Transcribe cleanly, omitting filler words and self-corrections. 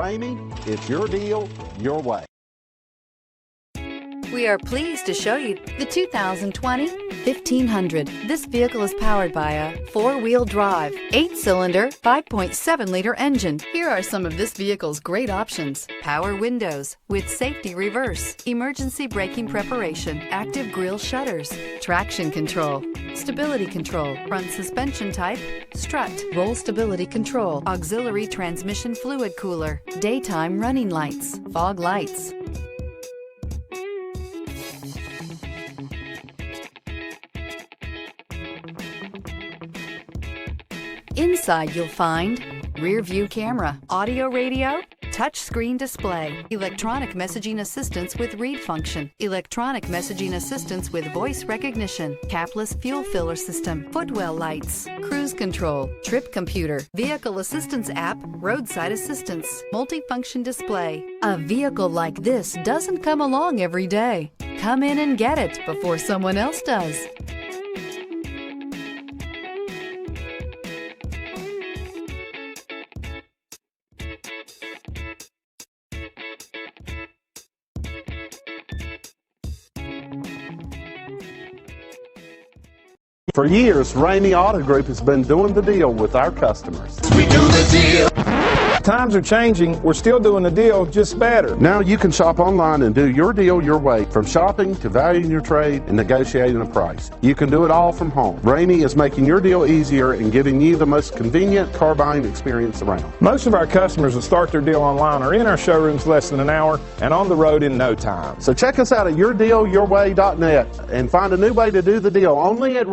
Ramey, it's your deal, your way. We are pleased to show you the 2020 1500. This vehicle is powered by a four-wheel drive, 8-cylinder, 5.7-liter engine. Here are some of this vehicle's great options: power windows with safety reverse, emergency braking preparation, active grille shutters, traction control, stability control, front suspension type, strut, roll stability control, auxiliary transmission fluid cooler, daytime running lights, fog lights. Inside you'll find rear view camera, audio radio, touch screen display, electronic messaging assistance with read function, electronic messaging assistance with voice recognition, capless fuel filler system, footwell lights, cruise control, trip computer, vehicle assistance app, roadside assistance, multifunction display. A vehicle like this doesn't come along every day. Come in and get it before someone else does. For years, Ramey Auto Group has been doing the deal with our customers. We do the deal. Times are changing. We're still doing the deal, just better. Now you can shop online and do your deal your way, from shopping to valuing your trade and negotiating a price. You can do it all from home. Ramey is making your deal easier and giving you the most convenient car buying experience around. Most of our customers that start their deal online are in our showrooms less than an hour and on the road in no time. So check us out at yourdealyourway.net and find a new way to do the deal only at